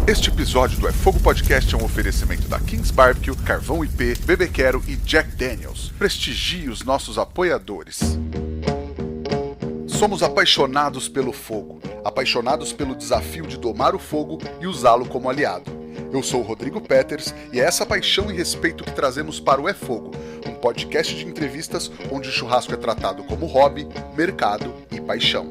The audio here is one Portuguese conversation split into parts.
Este episódio do É Fogo Podcast é um oferecimento da Kings Barbecue, Carvão IP, Bebê Quero e Jack Daniels. Prestigie os nossos apoiadores. Somos apaixonados pelo fogo, apaixonados pelo desafio de domar o fogo e usá-lo como aliado. Eu sou o Rodrigo Peters e é essa paixão e respeito que trazemos para o É Fogo, um podcast de entrevistas onde o churrasco é tratado como hobby, mercado e paixão.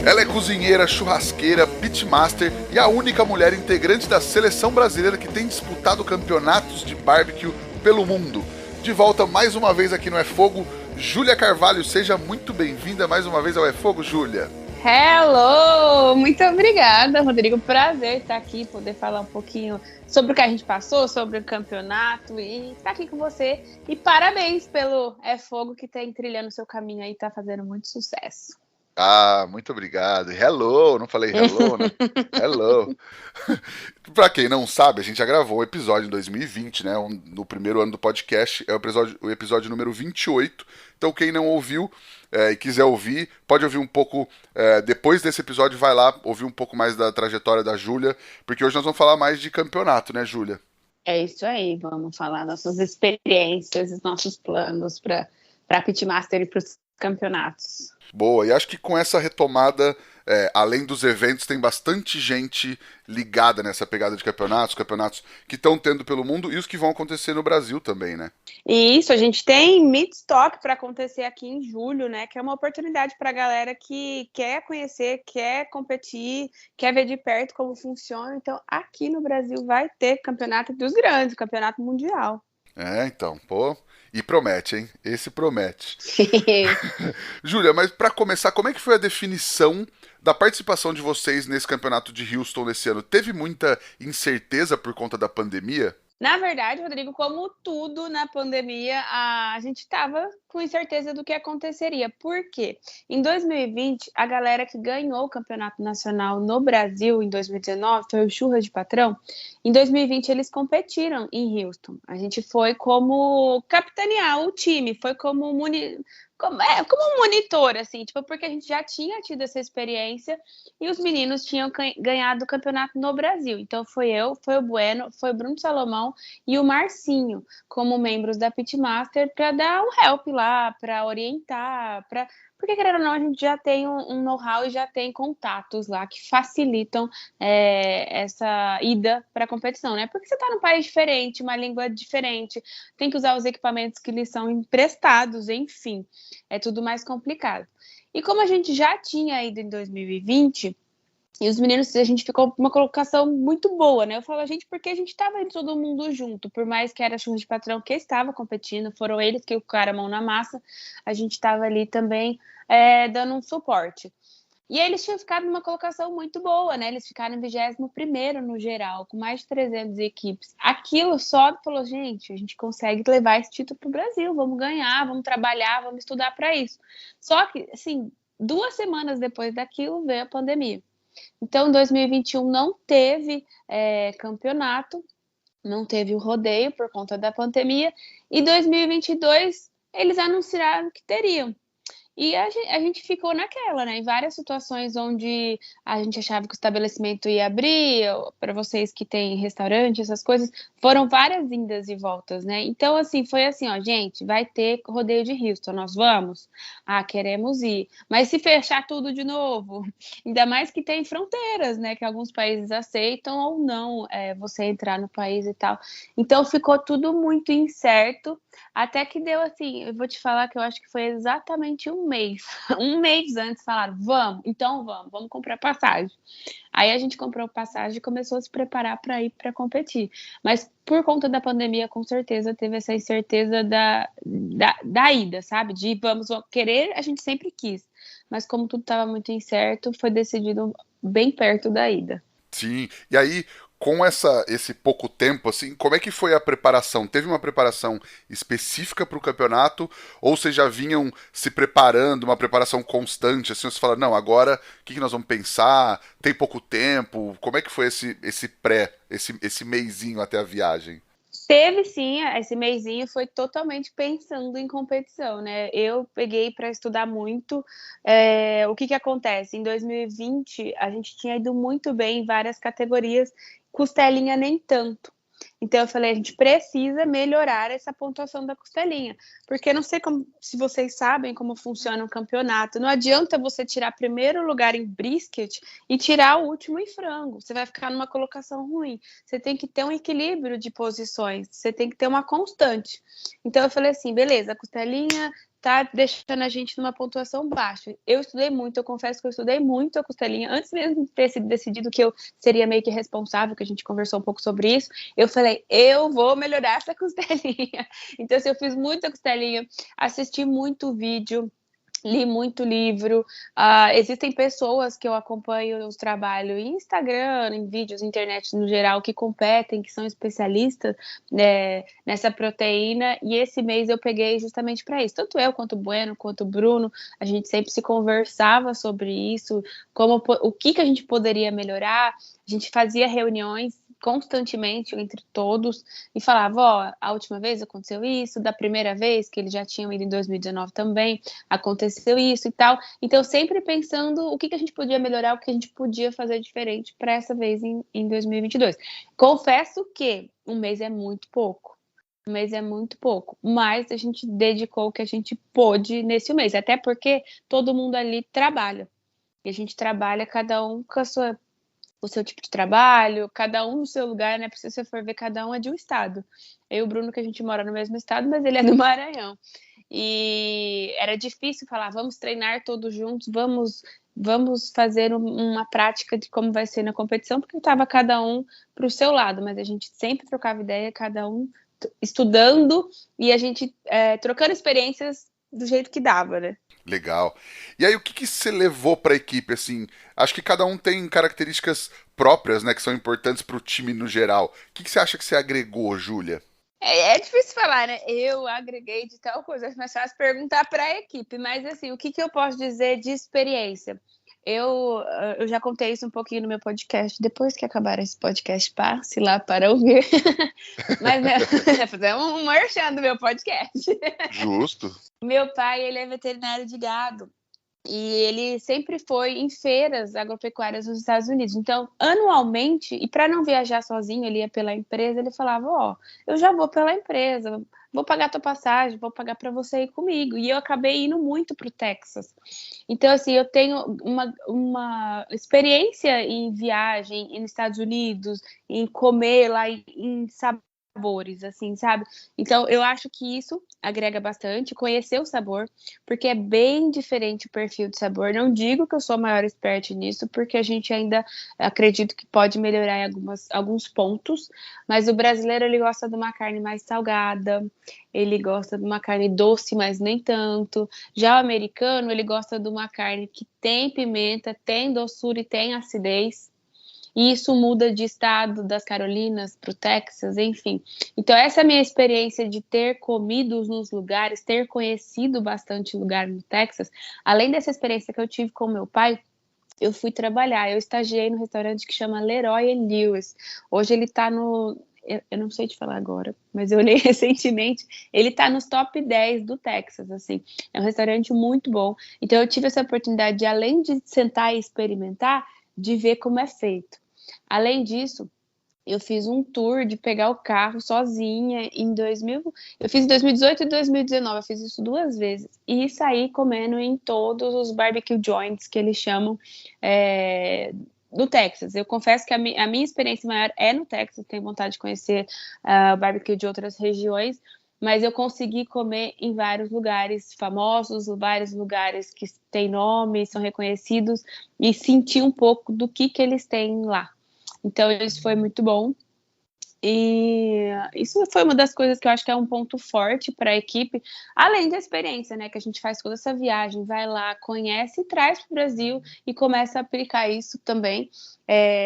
Ela é cozinheira, churrasqueira, pitmaster e a única mulher integrante da seleção brasileira que tem disputado campeonatos de barbecue pelo mundo. De volta mais uma vez aqui no É Fogo, Júlia Carvalho. Seja muito bem-vinda mais uma vez ao É Fogo, Júlia. Hello! Muito obrigada, Rodrigo. Prazer estar aqui, poder falar um pouquinho sobre o que a gente passou, sobre o campeonato e estar aqui com você. E parabéns pelo É Fogo que tem trilhando o seu caminho aí, tá fazendo muito sucesso. Ah, muito obrigado. Hello, não falei hello, né? Hello. Pra quem não sabe, a gente já gravou um episódio em 2020, né? No primeiro ano do podcast, é o episódio número 28. Então quem não ouviu e quiser ouvir, pode ouvir um pouco depois desse episódio, vai lá ouvir um pouco mais da trajetória da Júlia, porque hoje nós vamos falar mais de campeonato, né, Júlia? É isso aí, vamos falar nossas experiências, os nossos planos para Pitmaster e para os campeonatos. Boa, e acho que com essa retomada, além dos eventos, tem bastante gente ligada nessa pegada de campeonatos que estão tendo pelo mundo e os que vão acontecer no Brasil também, né? E isso, a gente tem Meatstock para acontecer aqui em julho, né? Que é uma oportunidade para a galera que quer conhecer, quer competir, quer ver de perto como funciona. Então, aqui no Brasil vai ter campeonato dos grandes, campeonato mundial. Então, pô, e promete, hein? Esse promete. Júlia, mas para começar, como é que foi a definição da participação de vocês nesse campeonato de Houston nesse ano? Teve muita incerteza por conta da pandemia? Na verdade, Rodrigo, como tudo na pandemia, a gente estava com incerteza do que aconteceria. Por quê? Em 2020, a galera que ganhou o campeonato nacional no Brasil em 2019 foi o Churras de Patrão. Em 2020, eles competiram em Houston. A gente foi como capitanear o time, foi como monitor, assim, tipo, porque a gente já tinha tido essa experiência e os meninos tinham ganhado o campeonato no Brasil. Então foi eu, foi o Bueno, foi o Bruno Salomão e o Marcinho como membros da Pitmaster para dar um help lá, para orientar, porque, querendo ou não, a gente já tem um know-how e já tem contatos lá que facilitam essa ida para a competição, né? Porque você está num país diferente, uma língua diferente, tem que usar os equipamentos que lhes são emprestados, enfim, é tudo mais complicado. E como a gente já tinha ido em 2020, e os meninos, a gente ficou com uma colocação muito boa, né? Eu falo a gente porque a gente estava indo todo mundo junto, por mais que era Churras de Patrão que estava competindo, foram eles que colocaram a mão na massa, a gente estava ali também dando um suporte. E eles tinham ficado numa colocação muito boa, né? Eles ficaram em 21º no geral, com mais de 300 equipes. Aquilo só falou, gente, a gente consegue levar esse título para o Brasil, vamos ganhar, vamos trabalhar, vamos estudar para isso. Só que, assim, 2 semanas depois daquilo veio a pandemia. Então, 2021 não teve campeonato, não teve o rodeio por conta da pandemia, e 2022 eles anunciaram que teriam. E a gente ficou naquela, né? Em várias situações onde a gente achava que o estabelecimento ia abrir, para vocês que têm restaurante, essas coisas, foram várias indas e voltas, né? Então, assim, foi assim, ó, gente, vai ter rodeio de Houston, nós vamos? Ah, queremos ir. Mas se fechar tudo de novo, ainda mais que tem fronteiras, né? Que alguns países aceitam ou não você entrar no país e tal. Então, ficou tudo muito incerto, até que deu assim, eu vou te falar que eu acho que foi exatamente um mês. Um mês antes falaram, vamos comprar passagem. Aí a gente comprou passagem e começou a se preparar para ir para competir. Mas por conta da pandemia, com certeza, teve essa incerteza da ida, sabe? De vamos querer, a gente sempre quis. Mas como tudo estava muito incerto, foi decidido bem perto da ida. Sim, e aí, com esse pouco tempo, assim, como é que foi a preparação? Teve uma preparação específica para o campeonato? Ou vocês já vinham se preparando, uma preparação constante? Assim, você fala, não, agora o que nós vamos pensar? Tem pouco tempo? Como é que foi esse mesinho até a viagem? Teve sim, esse mesinho foi totalmente pensando em competição, né? Eu peguei para estudar muito. O que acontece? Em 2020, a gente tinha ido muito bem em várias categorias, costelinha nem tanto. Então eu falei, a gente precisa melhorar essa pontuação da costelinha, porque eu não sei se vocês sabem como funciona o campeonato. Não adianta você tirar primeiro lugar em brisket e tirar o último em frango. Você vai ficar numa colocação ruim. Você tem que ter um equilíbrio de posições, você tem que ter uma constante. Então eu falei assim, beleza, a costelinha tá deixando a gente numa pontuação baixa. Eu estudei muito, eu confesso que eu estudei muito a costelinha, antes mesmo de ter sido decidido que eu seria meio que responsável, que a gente conversou um pouco sobre isso. Eu falei, eu vou melhorar essa costelinha. Então, assim, eu fiz muita costelinha, assisti muito vídeo, li muito livro. Existem pessoas que eu acompanho os trabalhos em Instagram, em vídeos, internet no geral, que competem, que são especialistas, né, nessa proteína. E esse mês eu peguei justamente para isso. Tanto eu, quanto o Bueno, quanto o Bruno, a gente sempre se conversava sobre isso, o que a gente poderia melhorar. A gente fazia reuniões constantemente entre todos e falava, ó, a última vez aconteceu isso, da primeira vez, que eles já tinham ido em 2019 também, aconteceu isso e tal. Então, sempre pensando o que a gente podia melhorar, o que a gente podia fazer diferente para essa vez em 2022. Confesso que um mês é muito pouco. Um mês é muito pouco, mas a gente dedicou o que a gente pôde nesse mês, até porque todo mundo ali trabalha. E a gente trabalha cada um com o seu tipo de trabalho, cada um no seu lugar, né? Porque se você for ver, cada um é de um estado. Eu e o Bruno, que a gente mora no mesmo estado, mas ele é do Maranhão. E era difícil falar, vamos treinar todos juntos, vamos fazer uma prática de como vai ser na competição, porque estava cada um para o seu lado, mas a gente sempre trocava ideia, cada um estudando e a gente trocando experiências do jeito que dava, né? Legal. E aí, o que você levou para a equipe, assim? Acho que cada um tem características próprias, né, que são importantes para o time no geral. O que você acha que você agregou, Júlia? É difícil falar, né? Eu agreguei de tal coisa, é mais fácil perguntar para a equipe, mas assim, o que eu posso dizer de experiência? Eu já contei isso um pouquinho no meu podcast. Depois que acabar esse podcast, passe lá para ouvir. Mas fazer um merchan do meu podcast. Justo. Meu pai, ele é veterinário de gado. E ele sempre foi em feiras agropecuárias nos Estados Unidos. Então, anualmente, e para não viajar sozinho, ele ia pela empresa, ele falava: Ó, eu já vou pela empresa, vou pagar tua passagem, vou pagar para você ir comigo. E eu acabei indo muito para o Texas. Então, assim, eu tenho uma experiência em viagem nos Estados Unidos, em comer lá, em sabores, assim, sabe? Então, eu acho que isso agrega bastante, conhecer o sabor, porque é bem diferente o perfil de sabor. Não digo que eu sou a maior expert nisso, porque a gente ainda acredito que pode melhorar em alguns pontos, mas o brasileiro ele gosta de uma carne mais salgada, ele gosta de uma carne doce, mas nem tanto. Já o americano, ele gosta de uma carne que tem pimenta, tem doçura e tem acidez. E isso muda de estado das Carolinas para o Texas, enfim. Então, essa é a minha experiência de ter comido nos lugares, ter conhecido bastante lugar no Texas. Além dessa experiência que eu tive com meu pai, eu fui trabalhar. Eu estagiei no restaurante que chama Leroy Lewis. Hoje ele está no. Eu não sei te falar agora, mas eu olhei recentemente. Ele está nos top 10 do Texas, assim. É um restaurante muito bom. Então, eu tive essa oportunidade de, além de sentar e experimentar, de ver como é feito. Além disso, eu fiz um tour de pegar o carro sozinha em 2000. Eu fiz em 2018 e 2019, eu fiz isso 2 vezes. E saí comendo em todos os barbecue joints que eles chamam no Texas. Eu confesso que a minha experiência maior é no Texas, tenho vontade de conhecer barbecue de outras regiões, mas eu consegui comer em vários lugares famosos, vários lugares que têm nome, são reconhecidos, e sentir um pouco do que eles têm lá. Então, isso foi muito bom. E isso foi uma das coisas que eu acho que é um ponto forte para a equipe, além da experiência, né? Que a gente faz toda essa viagem, vai lá, conhece e traz para o Brasil e começa a aplicar isso também.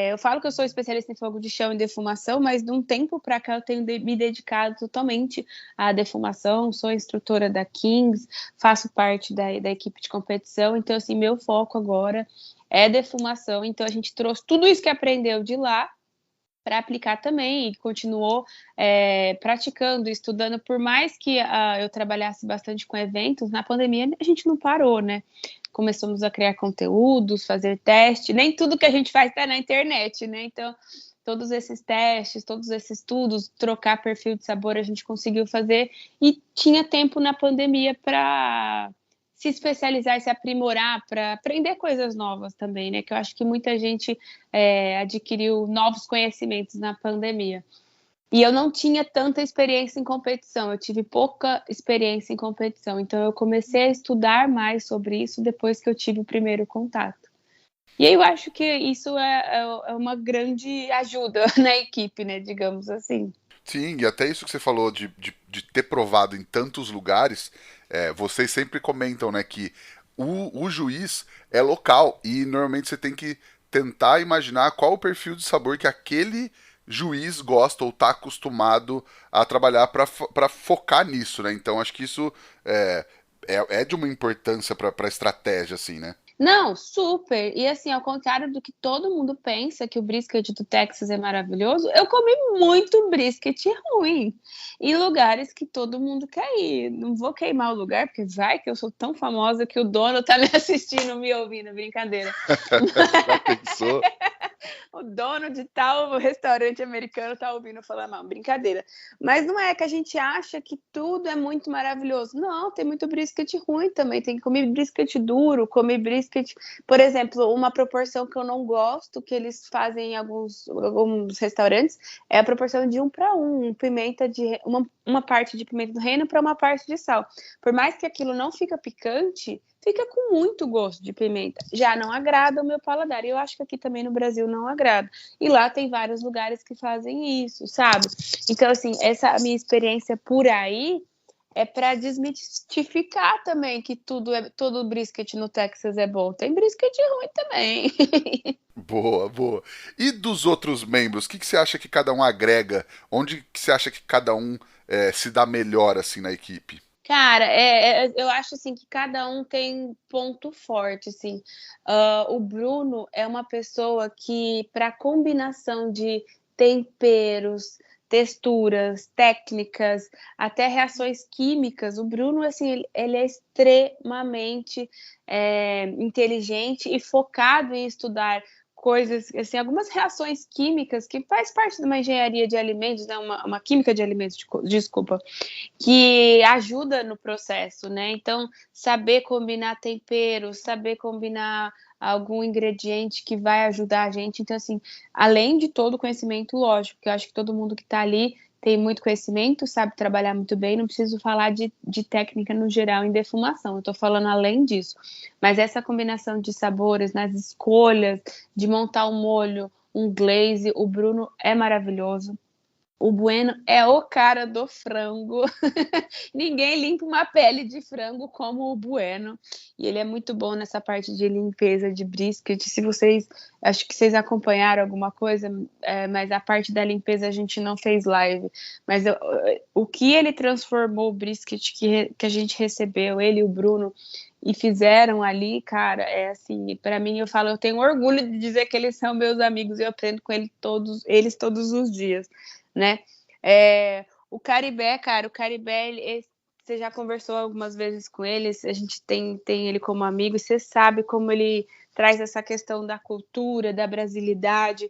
Eu falo que eu sou especialista em fogo de chão e defumação, mas de um tempo para cá eu tenho me dedicado totalmente à defumação, sou instrutora da Kings, faço parte da equipe de competição, então, assim, meu foco agora é defumação. Então, a gente trouxe tudo isso que aprendeu de lá para aplicar também, e continuou praticando, estudando, por mais que eu trabalhasse bastante com eventos, na pandemia a gente não parou, né? Começamos a criar conteúdos, fazer teste, nem tudo que a gente faz está na internet, né? Então, todos esses testes, todos esses estudos, trocar perfil de sabor, a gente conseguiu fazer, e tinha tempo na pandemia para se especializar e se aprimorar, para aprender coisas novas também, né? Que eu acho que muita gente adquiriu novos conhecimentos na pandemia. E eu não tinha tanta experiência em competição, eu tive pouca experiência em competição. Então, eu comecei a estudar mais sobre isso depois que eu tive o primeiro contato. E aí eu acho que isso é uma grande ajuda na equipe, né? Digamos assim. Sim, e até isso que você falou de ter provado em tantos lugares, vocês sempre comentam, né, que o juiz é local e normalmente você tem que tentar imaginar qual o perfil de sabor que aquele juiz gosta ou está acostumado a trabalhar para focar nisso, né? Então acho que isso é de uma importância para a estratégia, assim, né? Não, super. E assim, ao contrário do que todo mundo pensa, que o brisket do Texas é maravilhoso, eu comi muito brisket ruim em lugares que todo mundo quer ir. Não vou queimar o lugar, porque vai que eu sou tão famosa que o dono tá me assistindo, me ouvindo, brincadeira. Já pensou? O dono de tal restaurante americano tá ouvindo falar mal, brincadeira. Mas não é que a gente acha que tudo é muito maravilhoso. Não, tem muito brisket ruim também. Tem que comer brisket duro, comer brisket. Por exemplo, uma proporção que eu não gosto, que eles fazem em alguns restaurantes, é a proporção de 1 para 1. Pimenta de uma parte de pimenta do reino para uma parte de sal. Por mais que aquilo não fica picante, fica com muito gosto de pimenta. Já não agrada o meu paladar. E eu acho que aqui também no Brasil não agrada. E lá tem vários lugares que fazem isso, sabe? Então, assim, essa minha experiência por aí é para desmistificar também que todo brisket no Texas é bom. Tem brisket ruim também. Boa, boa. E dos outros membros, o que você acha que cada um agrega? Onde que você acha que cada um se dá melhor assim na equipe? Cara, eu acho assim que cada um tem ponto forte, assim. O Bruno é uma pessoa que, para combinação de temperos, texturas, técnicas, até reações químicas, o Bruno, assim, ele é extremamente inteligente e focado em estudar coisas, assim, algumas reações químicas que faz parte de uma engenharia de alimentos, né, uma química de alimentos, desculpa, que ajuda no processo, né? Então, saber combinar temperos, saber combinar algum ingrediente que vai ajudar a gente. Então, assim, além de todo o conhecimento, lógico, que eu acho que todo mundo que está ali tem muito conhecimento, sabe trabalhar muito bem, não preciso falar de técnica no geral em defumação, eu estou falando além disso. Mas essa combinação de sabores, nas escolhas, de montar um molho, um glaze, o Bruno é maravilhoso. O Bueno é o cara do frango. Ninguém limpa uma pele de frango como o Bueno. E ele é muito bom nessa parte de limpeza de brisket. Se vocês, acho que vocês acompanharam alguma coisa, mas a parte da limpeza a gente não fez live. Mas o que ele transformou o brisket que a gente recebeu, ele e o Bruno, e fizeram ali, cara, é assim, para mim, eu falo, eu tenho orgulho de dizer que eles são meus amigos e eu aprendo com eles todos os dias, né? O Caribé, cara, você já conversou algumas vezes com ele, a gente tem ele como amigo, e você sabe como ele traz essa questão da cultura, da brasilidade,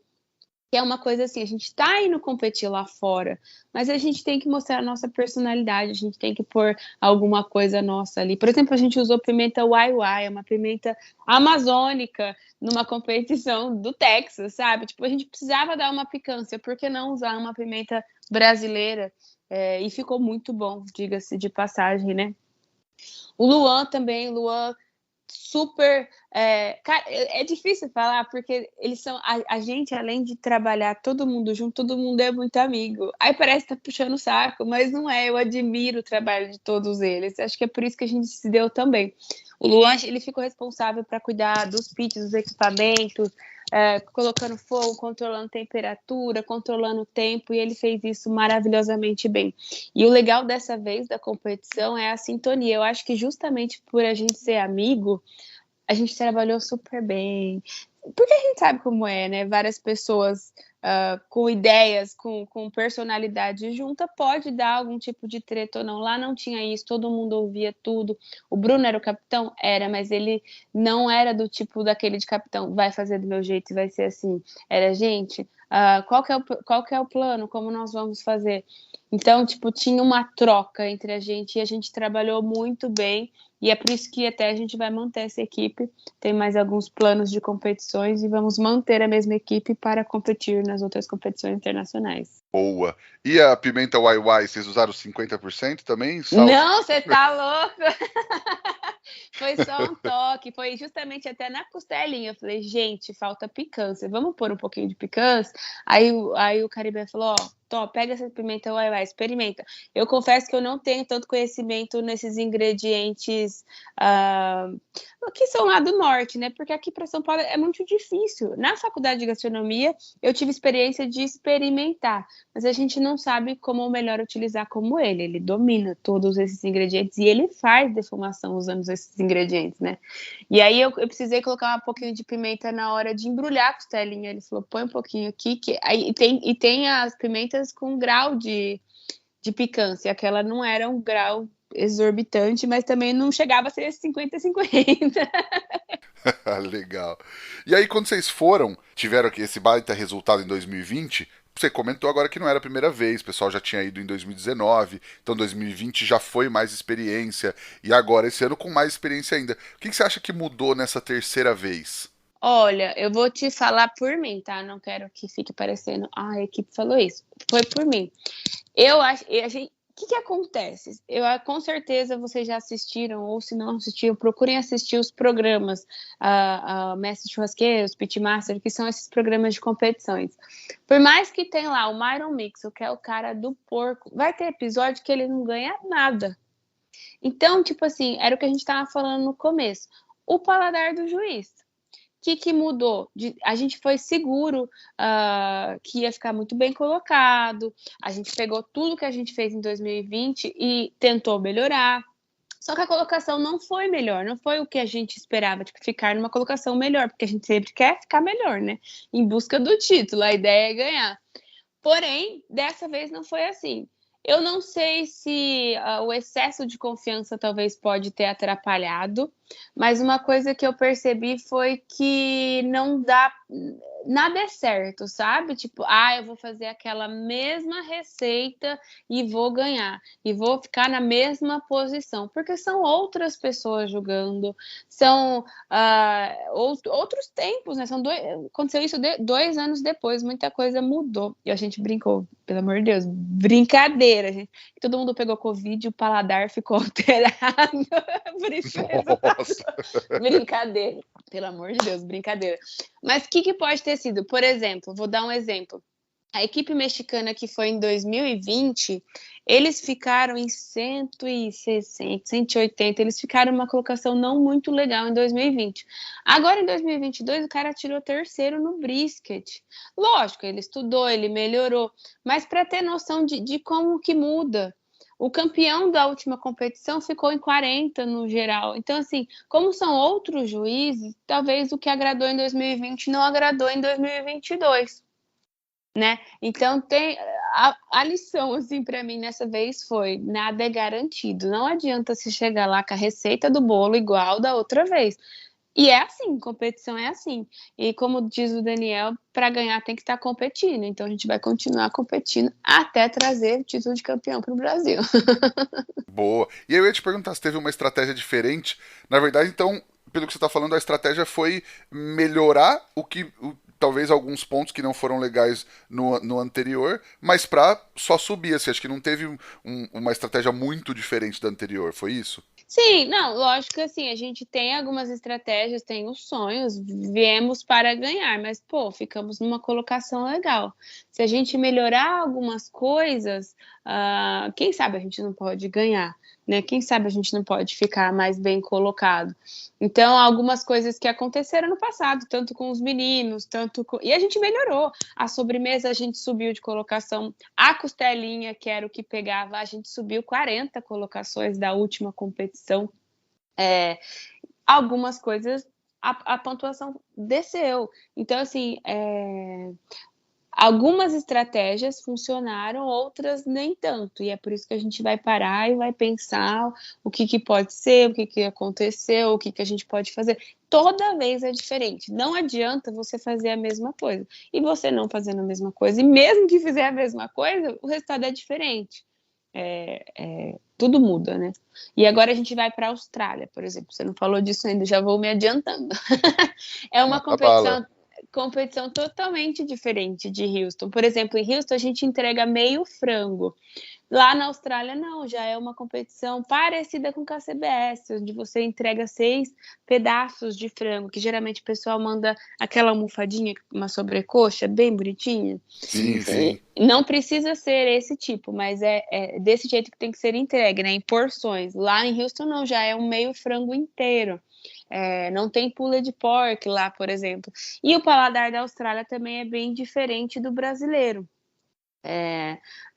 que é uma coisa assim, a gente está indo competir lá fora, mas a gente tem que mostrar a nossa personalidade, a gente tem que pôr alguma coisa nossa ali. Por exemplo, a gente usou pimenta Wai-Wai, uma pimenta amazônica, numa competição do Texas, sabe? Tipo, a gente precisava dar uma picância, por que não usar uma pimenta brasileira? E ficou muito bom, diga-se de passagem, né? O Luan também, super. Cara, é difícil falar porque eles são. A gente, além de trabalhar todo mundo junto, todo mundo é muito amigo. Aí parece que tá puxando o saco, mas não é. Eu admiro o trabalho de todos eles. Acho que é por isso que a gente se deu também. O Luan, ele ficou responsável para cuidar dos pits, dos equipamentos, colocando fogo, controlando temperatura, controlando o tempo, e ele fez isso maravilhosamente bem. E o legal dessa vez da competição é a sintonia. Eu acho que justamente por a gente ser amigo, a gente trabalhou super bem, Porque a gente sabe como é, né? Várias pessoas com ideias, com personalidade junta, pode dar algum tipo de treta ou não. Lá não tinha isso, todo mundo ouvia tudo. O Bruno era o capitão? Era, mas ele não era do tipo daquele de capitão, vai fazer do meu jeito e vai ser assim. Era, gente, qual que é o plano? Como nós vamos fazer? Então, tipo, tinha uma troca entre a gente e a gente trabalhou muito bem. E é por isso que até a gente vai manter essa equipe. Tem mais alguns planos de competições e vamos manter a mesma equipe para competir nas outras competições internacionais. Boa. E a pimenta YY, vocês usaram 50% também? Sal? Não, você tá louco? Foi só um toque, foi justamente até na costelinha. Eu falei, gente, falta picância, vamos pôr um pouquinho de picância? Aí o Caribe falou, ó, Tó, pega essa pimenta uai, experimenta. Eu confesso que eu não tenho tanto conhecimento nesses ingredientes que são lá do norte, né? Porque aqui para São Paulo é muito difícil. Na faculdade de gastronomia, eu tive experiência de experimentar, mas a gente não sabe como melhor utilizar como ele. Ele domina todos esses ingredientes e ele faz defumação usando esses ingredientes, né? E aí eu precisei colocar um pouquinho de pimenta na hora de embrulhar a costelinha. Ele falou, põe um pouquinho aqui, aí tem as pimentas com grau de picância. Aquela não era um grau exorbitante, mas também não chegava a ser 50-50. Legal. E aí, quando vocês tiveram aqui esse baita resultado em 2020, você comentou agora que não era a primeira vez, o pessoal já tinha ido em 2019, então 2020 já foi mais experiência, e agora esse ano com mais experiência ainda. O que você acha que mudou nessa terceira vez? Olha, eu vou te falar por mim, tá? Não quero que fique parecendo, a equipe falou isso. Foi por mim. Eu acho, o que acontece? Com certeza vocês já assistiram, ou se não assistiram, procurem assistir os programas, Mestre Churrasqueiro, os Pitmaster, que são esses programas de competições. Por mais que tenha lá o Myron Mixon, que é o cara do porco, vai ter episódio que ele não ganha nada. Então, tipo assim, era o que a gente estava falando no começo. O paladar do juiz. O que mudou? A gente foi seguro que ia ficar muito bem colocado. A gente pegou tudo que a gente fez em 2020 e tentou melhorar. Só que a colocação não foi melhor, não foi o que a gente esperava, tipo, ficar numa colocação melhor, porque a gente sempre quer ficar melhor, né? Em busca do título, a ideia é ganhar. Porém, dessa vez não foi assim. Eu não sei se o excesso de confiança talvez pode ter atrapalhado, mas uma coisa que eu percebi foi que não dá. Nada é certo, sabe? Tipo, eu vou fazer aquela mesma receita e vou ganhar, e vou ficar na mesma posição, porque são outras pessoas julgando, são outros tempos, né? Aconteceu isso 2 anos depois, muita coisa mudou. E a gente brincou, pelo amor de Deus, brincadeira, gente. Todo mundo pegou Covid e o paladar ficou alterado. Por isso brincadeira, pelo amor de Deus, brincadeira. Mas o que pode ter sido? Por exemplo, vou dar um exemplo. A equipe mexicana que foi em 2020, eles ficaram em 160, 180, eles ficaram uma colocação não muito legal em 2020. Agora, em 2022, o cara tirou terceiro no brisket. Lógico, ele estudou, ele melhorou, mas para ter noção de como que muda. O campeão da última competição ficou em 40 no geral. Então, assim, como são outros juízes, talvez o que agradou em 2020 não agradou em 2022. Né? Então tem a lição assim para mim nessa vez foi nada é garantido, não adianta se chegar lá com a receita do bolo igual da outra vez. E é assim, competição é assim. E como diz o Daniel, para ganhar tem que estar competindo. Então a gente vai continuar competindo até trazer o título de campeão para o Brasil. Boa. E aí eu ia te perguntar se teve uma estratégia diferente. Na verdade, então, pelo que você está falando, a estratégia foi melhorar talvez alguns pontos que não foram legais no anterior, mas para só subir. Assim, acho que não teve uma estratégia muito diferente da anterior, foi isso? Sim, não, lógico que assim, a gente tem algumas estratégias, tem os sonhos, viemos para ganhar, mas pô, ficamos numa colocação legal. Se a gente melhorar algumas coisas, quem sabe a gente não pode ganhar, né? Quem sabe a gente não pode ficar mais bem colocado. Então, algumas coisas que aconteceram no passado, tanto com os meninos, e a gente melhorou. A sobremesa a gente subiu de colocação, a costelinha, que era o que pegava, a gente subiu 40 colocações da última competição. Algumas coisas a pontuação desceu. Então, assim, algumas estratégias funcionaram, outras nem tanto, e é por isso que a gente vai parar e vai pensar o que pode ser, o que aconteceu, o que a gente pode fazer. Toda vez é diferente, não adianta você fazer a mesma coisa, e você não fazendo a mesma coisa, e mesmo que fizer a mesma coisa, o resultado é diferente. Tudo muda, né? E agora a gente vai para a Austrália, por exemplo. Você não falou disso ainda, já vou me adiantando. É uma Mata bala. competição totalmente diferente de Houston. Por exemplo, em Houston a gente entrega meio frango. Lá na Austrália, não, já é uma competição parecida com o KCBS, onde você entrega 6 pedaços de frango, que geralmente o pessoal manda aquela almofadinha, uma sobrecoxa, bem bonitinha. Sim, sim. Não precisa ser esse tipo, mas é desse jeito que tem que ser entregue, né? Em porções. Lá em Houston, não, já é um meio frango inteiro. Não tem pulled pork lá, por exemplo. E o paladar da Austrália também é bem diferente do brasileiro.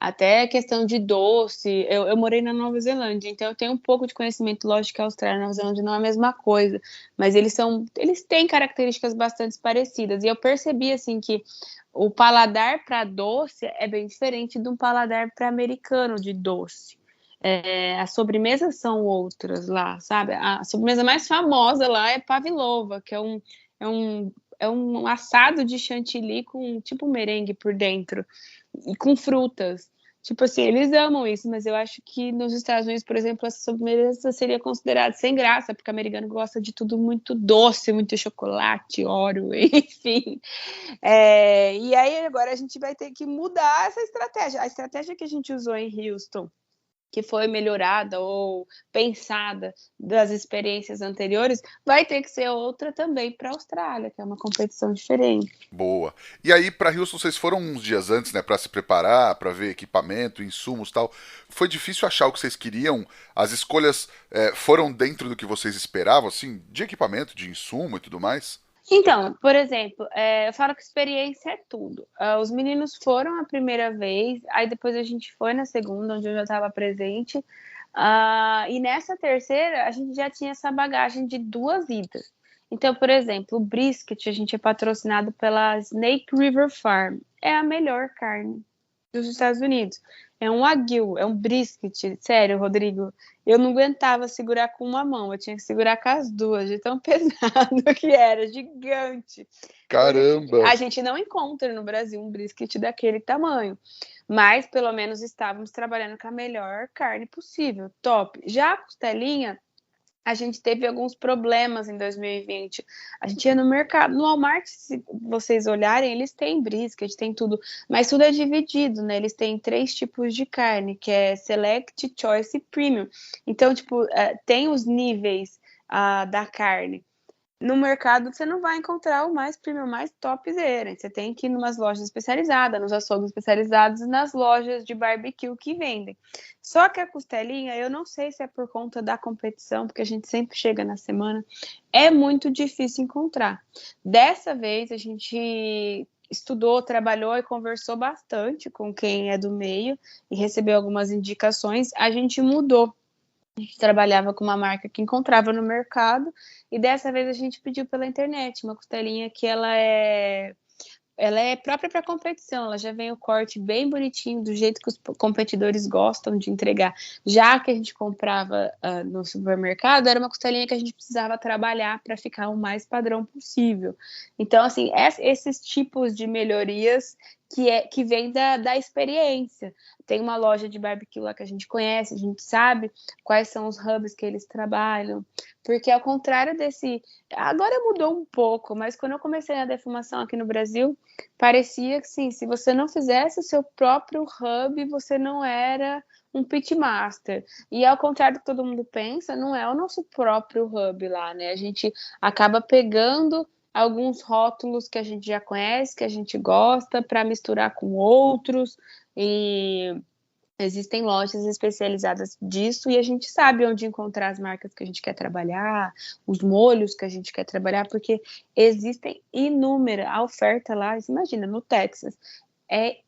Até questão de doce, eu morei na Nova Zelândia, então eu tenho um pouco de conhecimento, lógico que a Austrália e a Nova Zelândia não é a mesma coisa, mas eles têm características bastante parecidas, e eu percebi assim que o paladar para doce é bem diferente de um paladar para americano de doce. As sobremesas são outras lá, sabe? A sobremesa mais famosa lá é pavlova, que é um assado de chantilly com tipo merengue por dentro e com frutas. Tipo assim, eles amam isso, mas eu acho que nos Estados Unidos, por exemplo, essa sobremesa seria considerada sem graça, porque o americano gosta de tudo muito doce, muito chocolate, Oreo, enfim. E aí agora a gente vai ter que mudar essa estratégia. A estratégia que a gente usou em Houston, que foi melhorada ou pensada das experiências anteriores, vai ter que ser outra também para a Austrália, que é uma competição diferente. Boa. E aí, para Houston, vocês foram uns dias antes, né, para se preparar, para ver equipamento, insumos, tal. Foi difícil achar o que vocês queriam? As escolhas foram dentro do que vocês esperavam, assim, de equipamento, de insumo e tudo mais? Então, por exemplo, eu falo que experiência é tudo. Os meninos foram a primeira vez, aí depois a gente foi na segunda, onde eu já estava presente. E nessa terceira, a gente já tinha essa bagagem de 2 idas. Então, por exemplo, o brisket, a gente é patrocinado pela Snake River Farm. É a melhor carne dos Estados Unidos. É um wagyu, é um brisket. Sério, Rodrigo, eu não aguentava segurar com uma mão, eu tinha que segurar com as duas, de tão pesado que era, gigante. Caramba! A gente não encontra no Brasil um brisket daquele tamanho, mas pelo menos estávamos trabalhando com a melhor carne possível, top. Já a costelinha, a gente teve alguns problemas em 2020. A gente ia no mercado, no Walmart, se vocês olharem, eles têm brisket, tem tudo, mas tudo é dividido, né? Eles têm 3 tipos de carne, que é Select, Choice e Premium. Então, tipo, tem os níveis da carne. No mercado você não vai encontrar o mais premium, mais topzera. Você tem que ir em umas lojas especializadas, nos açougues especializados e nas lojas de barbecue que vendem. Só que a costelinha, eu não sei se é por conta da competição, porque a gente sempre chega na semana, é muito difícil encontrar. Dessa vez a gente estudou, trabalhou e conversou bastante com quem é do meio e recebeu algumas indicações. A gente mudou. A gente trabalhava com uma marca que encontrava no mercado e dessa vez a gente pediu pela internet uma costelinha que ela é própria para competição, ela já vem o corte bem bonitinho, do jeito que os competidores gostam de entregar. Já que a gente comprava no supermercado, era uma costelinha que a gente precisava trabalhar para ficar o mais padrão possível. Então, assim, esses tipos de melhorias que vem da experiência. Tem uma loja de barbecue lá que a gente conhece, a gente sabe quais são os hubs que eles trabalham, porque ao contrário desse... Agora mudou um pouco, mas quando eu comecei a defumação aqui no Brasil, parecia que, sim, se você não fizesse o seu próprio hub, você não era um pitmaster. E ao contrário do que todo mundo pensa, não é o nosso próprio hub lá, né? A gente acaba pegando alguns rótulos que a gente já conhece, que a gente gosta, para misturar com outros, e existem lojas especializadas disso e a gente sabe onde encontrar as marcas que a gente quer trabalhar, os molhos que a gente quer trabalhar, porque existem inúmeras. A oferta lá, imagina, no Texas, é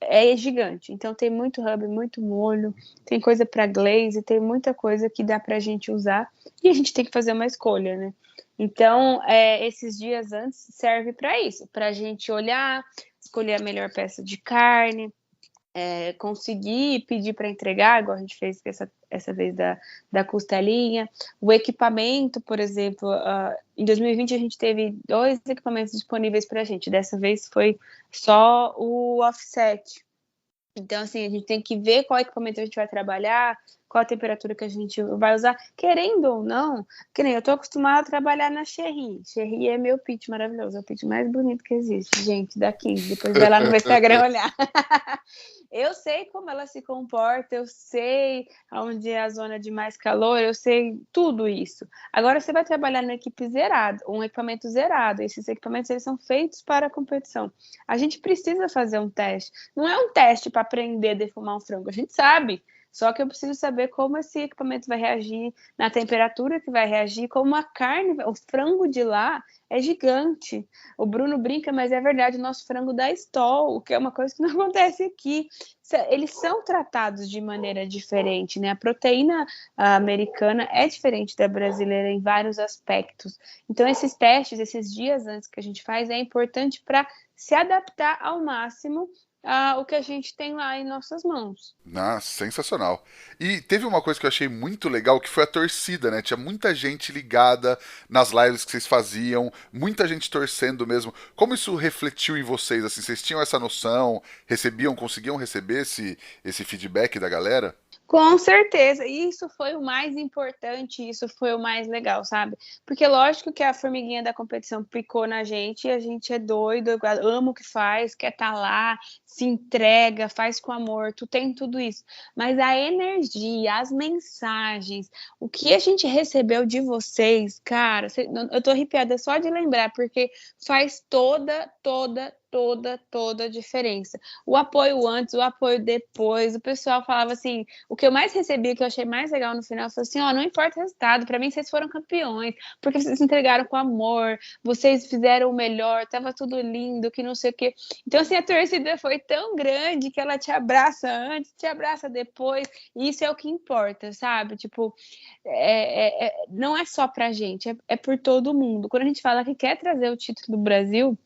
é gigante. Então tem muito hub, muito molho, tem coisa para glaze, tem muita coisa que dá para a gente usar e a gente tem que fazer uma escolha, né? Então, esses dias antes serve para isso, para a gente olhar, escolher a melhor peça de carne, conseguir pedir para entregar, igual a gente fez essa vez da costelinha. O equipamento, por exemplo, em 2020 a gente teve 2 equipamentos disponíveis para a gente. Dessa vez foi só o offset. Então, assim, a gente tem que ver qual equipamento a gente vai trabalhar, qual a temperatura que a gente vai usar, querendo ou não, que nem eu tô acostumada a trabalhar na Cherry. Cherry é meu pitch maravilhoso, é o pitch mais bonito que existe, gente, da 15. Depois vai lá no meu Instagram olhar. Eu sei como ela se comporta, eu sei onde é a zona de mais calor, eu sei tudo isso. Agora você vai trabalhar numa equipe zerada, um equipamento zerado. Esses equipamentos eles são feitos para a competição. A gente precisa fazer um teste. Não é um teste para aprender a defumar um frango, a gente sabe. Só que eu preciso saber como esse equipamento vai reagir, na temperatura que vai reagir, como a carne, o frango de lá é gigante. O Bruno brinca, mas é verdade, o nosso frango dá stol, o que é uma coisa que não acontece aqui. Eles são tratados de maneira diferente, né? A proteína americana é diferente da brasileira em vários aspectos. Então, esses testes, esses dias antes que a gente faz, é importante para se adaptar ao máximo o que a gente tem lá em nossas mãos. Ah, sensacional. E teve uma coisa que eu achei muito legal, que foi a torcida, né? Tinha muita gente ligada nas lives que vocês faziam, muita gente torcendo mesmo. Como isso refletiu em vocês, assim? Vocês tinham essa noção, conseguiam receber esse feedback da galera? Com certeza, isso foi o mais importante, isso foi o mais legal, sabe? Porque lógico que a formiguinha da competição picou na gente e a gente é doido, ama o que faz, quer estar lá, se entrega, faz com amor, tu tem tudo isso. Mas a energia, as mensagens, o que a gente recebeu de vocês, cara, eu tô arrepiada só de lembrar, porque faz toda a diferença. O apoio antes, o apoio depois, o pessoal falava assim, o que eu mais recebi, que eu achei mais legal no final, foi assim, não importa o resultado, para mim vocês foram campeões, porque vocês se entregaram com amor, vocês fizeram o melhor, tava tudo lindo, que não sei o quê. Então, assim, a torcida foi tão grande que ela te abraça antes, te abraça depois, e isso é o que importa, sabe? Tipo, não é só pra gente, é por todo mundo. Quando a gente fala que quer trazer o título do Brasil,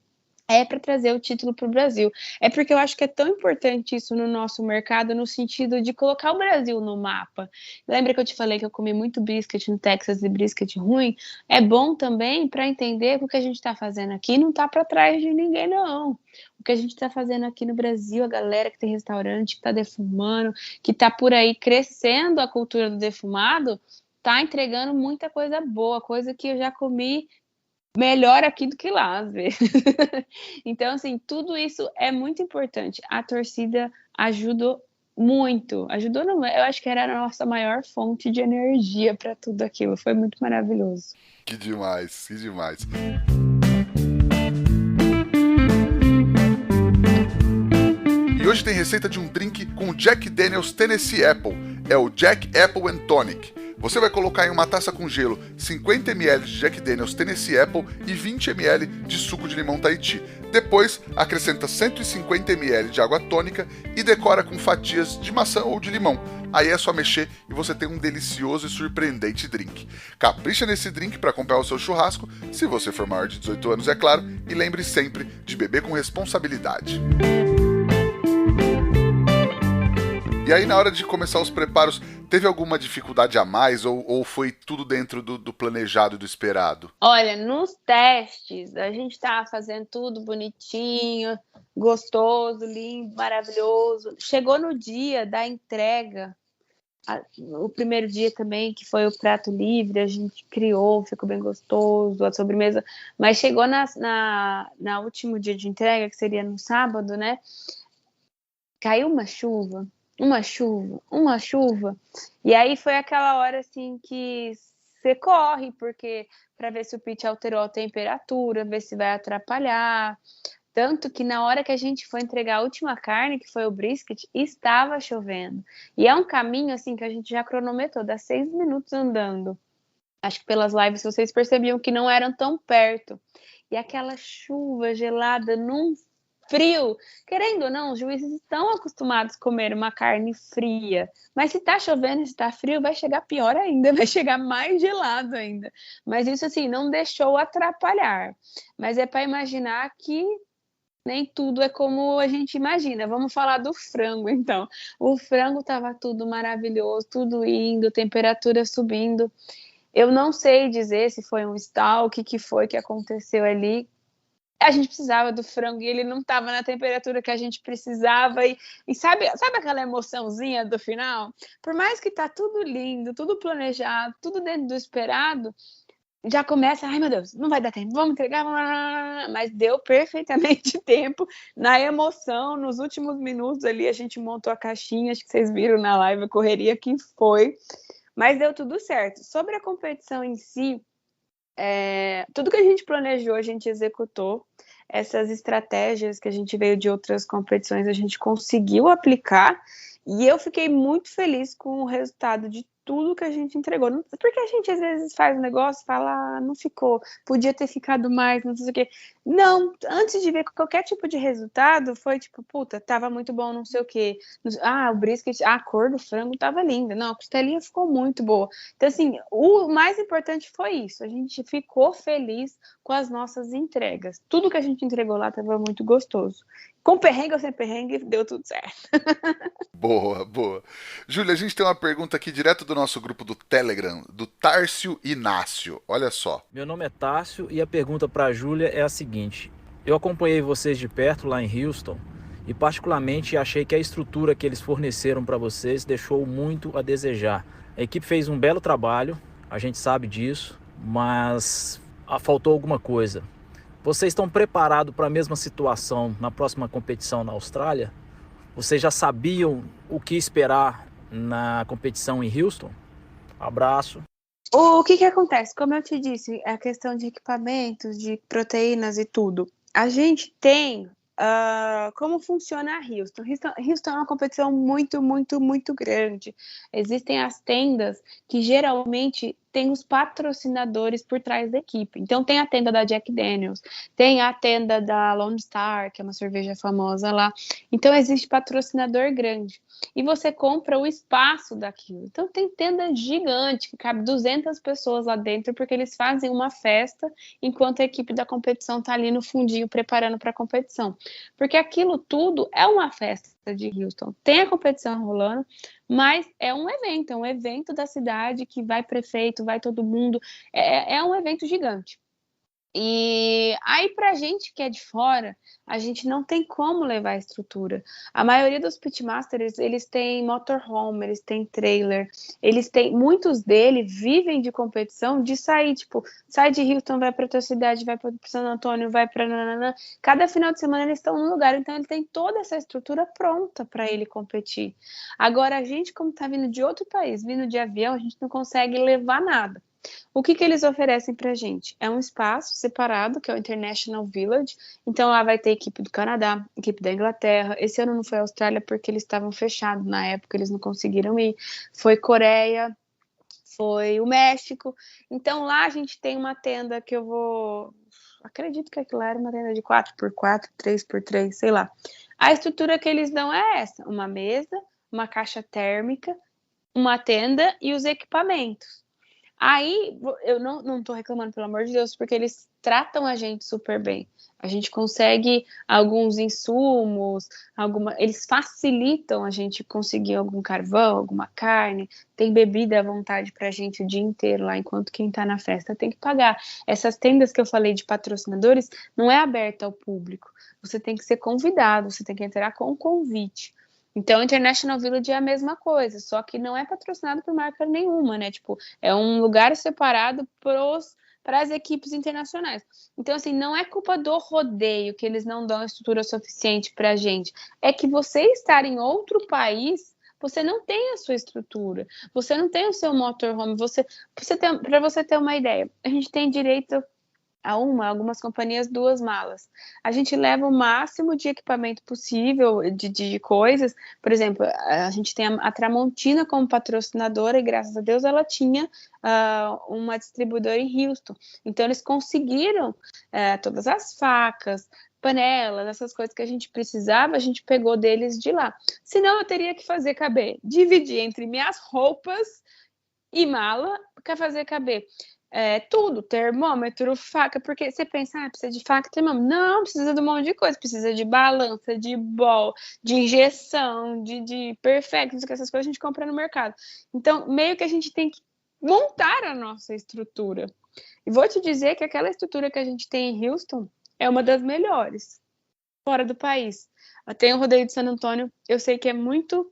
é para trazer o título para o Brasil. É porque eu acho que é tão importante isso no nosso mercado, no sentido de colocar o Brasil no mapa. Lembra que eu te falei que eu comi muito brisket no Texas e brisket ruim? É bom também para entender que o que a gente está fazendo aqui não está para trás de ninguém, não. O que a gente está fazendo aqui no Brasil, a galera que tem restaurante, que está defumando, que está por aí crescendo a cultura do defumado, está entregando muita coisa boa, coisa que eu já comi melhor aqui do que lá, às vezes. Então, assim, tudo isso é muito importante. A torcida ajudou muito. Ajudou, não, eu acho que era a nossa maior fonte de energia para tudo aquilo. Foi muito maravilhoso. Que demais, que demais. E hoje tem receita de um drink com Jack Daniel's Tennessee Apple. É o Jack Apple and Tonic. Você vai colocar em uma taça com gelo 50 ml de Jack Daniel's Tennessee Apple e 20 ml de suco de limão Tahiti. Depois, acrescenta 150 ml de água tônica e decora com fatias de maçã ou de limão. Aí é só mexer e você tem um delicioso e surpreendente drink. Capricha nesse drink para acompanhar o seu churrasco, se você for maior de 18 anos, é claro, e lembre sempre de beber com responsabilidade. E aí, na hora de começar os preparos, teve alguma dificuldade a mais ou foi tudo dentro do planejado e do esperado? Olha, nos testes, a gente estava fazendo tudo bonitinho, gostoso, lindo, maravilhoso. Chegou no dia da entrega, o primeiro dia também, que foi o prato livre, a gente criou, ficou bem gostoso, a sobremesa. Mas chegou na último dia de entrega, que seria no sábado, né? Caiu uma chuva, e aí foi aquela hora assim que você corre, porque para ver se o pitch alterou a temperatura, ver se vai atrapalhar. Tanto que na hora que a gente foi entregar a última carne, que foi o brisket, estava chovendo. E é um caminho assim que a gente já cronometrou, dá 6 minutos andando. Acho que pelas lives vocês percebiam que não eram tão perto. E aquela chuva gelada não frio. Querendo ou não, os juízes estão acostumados a comer uma carne fria. Mas se tá chovendo, se tá frio, vai chegar pior ainda, vai chegar mais gelado ainda. Mas isso, assim, não deixou atrapalhar. Mas é para imaginar que nem tudo é como a gente imagina. Vamos falar do frango, então. O frango estava tudo maravilhoso, tudo indo, temperatura subindo. Eu não sei dizer se foi um stall, o que foi que aconteceu ali. A gente precisava do frango e ele não estava na temperatura que a gente precisava. E sabe aquela emoçãozinha do final? Por mais que tá tudo lindo, tudo planejado, tudo dentro do esperado, já começa, ai meu Deus, não vai dar tempo, vamos entregar, mas deu perfeitamente tempo, na emoção, nos últimos minutos ali, a gente montou a caixinha, acho que vocês viram na live a correria que foi, mas deu tudo certo. Sobre a competição em si, tudo que a gente planejou, a gente executou, essas estratégias que a gente veio de outras competições, a gente conseguiu aplicar, e eu fiquei muito feliz com o resultado de tudo que a gente entregou. Porque a gente às vezes faz um negócio e fala, não ficou, podia ter ficado mais, não sei o quê. Não, antes de ver qualquer tipo de resultado, foi tipo, puta, tava muito bom, não sei o quê. O brisket, a cor do frango tava linda. Não, a costelinha ficou muito boa. Então, assim, o mais importante foi isso. A gente ficou feliz com as nossas entregas. Tudo que a gente entregou lá tava muito gostoso. Com perrengue ou sem perrengue, deu tudo certo. Boa, boa. Júlia, a gente tem uma pergunta aqui direto do nosso grupo do Telegram, do Tárcio Inácio. Olha só. Meu nome é Tárcio e a pergunta para a Júlia é a seguinte. Eu acompanhei vocês de perto lá em Houston e particularmente achei que a estrutura que eles forneceram para vocês deixou muito a desejar. A equipe fez um belo trabalho, a gente sabe disso, mas faltou alguma coisa. Vocês estão preparados para a mesma situação na próxima competição na Austrália? Vocês já sabiam o que esperar na competição em Houston? Abraço. O que acontece? Como eu te disse, a questão de equipamentos, de proteínas e tudo. A gente tem como funciona a Houston. Houston é uma competição muito, muito, muito grande. Existem as tendas que geralmente tem os patrocinadores por trás da equipe. Então tem a tenda da Jack Daniels, tem a tenda da Lone Star, que é uma cerveja famosa lá. Então existe patrocinador grande. E você compra o espaço daquilo. Então tem tenda gigante, que cabe 200 pessoas lá dentro, porque eles fazem uma festa enquanto a equipe da competição está ali no fundinho preparando para a competição. Porque aquilo tudo é uma festa de Houston. Tem a competição rolando, mas é um evento da cidade que vai prefeito, vai todo mundo. É um evento gigante. E aí, pra gente que é de fora, a gente não tem como levar a estrutura. A maioria dos pitmasters, eles têm motorhome, eles têm trailer, muitos deles vivem de competição, de sair, tipo, sai de Houston, vai pra outra cidade, vai pra San Antônio, vai pra nananã. Cada final de semana eles estão num lugar, então ele tem toda essa estrutura pronta para ele competir. Agora, a gente, como tá vindo de outro país, vindo de avião, a gente não consegue levar nada. O que eles oferecem pra gente? É um espaço separado, que é o International Village. Então lá vai ter equipe do Canadá, equipe da Inglaterra. Esse ano não foi a Austrália porque eles estavam fechados na época, eles não conseguiram ir. Foi Coreia, foi o México. Então lá a gente tem uma tenda que acredito que aquilo era uma tenda de 4x4, 3x3, sei lá. A estrutura que eles dão é essa: uma mesa, uma caixa térmica, uma tenda e os equipamentos. Aí, eu não tô reclamando, pelo amor de Deus, porque eles tratam a gente super bem. A gente consegue alguns insumos, eles facilitam a gente conseguir algum carvão, alguma carne, tem bebida à vontade pra gente o dia inteiro lá, enquanto quem tá na festa tem que pagar. Essas tendas que eu falei de patrocinadores não é aberta ao público. Você tem que ser convidado, você tem que entrar com um convite. Então, o International Village é a mesma coisa, só que não é patrocinado por marca nenhuma, né? Tipo, é um lugar separado para as equipes internacionais. Então, assim, não é culpa do rodeio que eles não dão estrutura suficiente pra gente. É que você estar em outro país, você não tem a sua estrutura, você não tem o seu motorhome, para você ter uma ideia, a gente tem direito algumas companhias, 2 malas. A gente leva o máximo de equipamento possível, de coisas. Por exemplo, a gente tem a Tramontina como patrocinadora e, graças a Deus, ela tinha uma distribuidora em Houston. Então, eles conseguiram todas as facas, panelas, essas coisas que a gente precisava, a gente pegou deles de lá. Senão eu teria que fazer caber, dividir entre minhas roupas e mala para fazer caber tudo, termômetro, faca, porque você pensa, precisa de faca, termômetro. Não, precisa de um monte de coisa, precisa de balança, de bol, de injeção, de perfect, essas coisas a gente compra no mercado. Então, meio que a gente tem que montar a nossa estrutura. E vou te dizer que aquela estrutura que a gente tem em Houston é uma das melhores, fora do país. Tem o rodeio de San Antônio, eu sei que é muito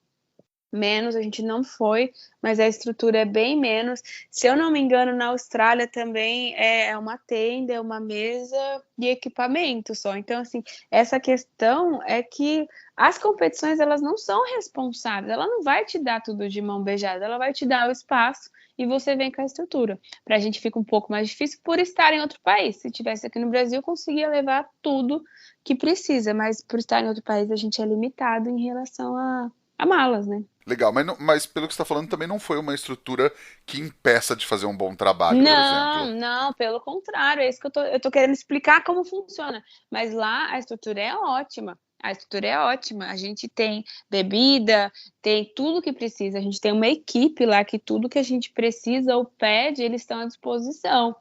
menos, a gente não foi, mas a estrutura é bem menos. Se eu não me engano, na Austrália também é uma tenda, é uma mesa e equipamento só. Então, assim, essa questão é que as competições, elas não são responsáveis, ela não vai te dar tudo de mão beijada, ela vai te dar o espaço e você vem com a estrutura. Pra gente fica um pouco mais difícil por estar em outro país. Se tivesse aqui no Brasil, eu conseguia levar tudo que precisa, mas por estar em outro país, a gente é limitado em relação a malas, né? Legal, mas pelo que você está falando, também não foi uma estrutura que impeça de fazer um bom trabalho, por exemplo. Não, pelo contrário, é isso que eu tô querendo explicar como funciona. Mas lá a estrutura é ótima. A estrutura é ótima. A gente tem bebida, tem tudo que precisa. A gente tem uma equipe lá que tudo que a gente precisa ou pede, eles estão à disposição.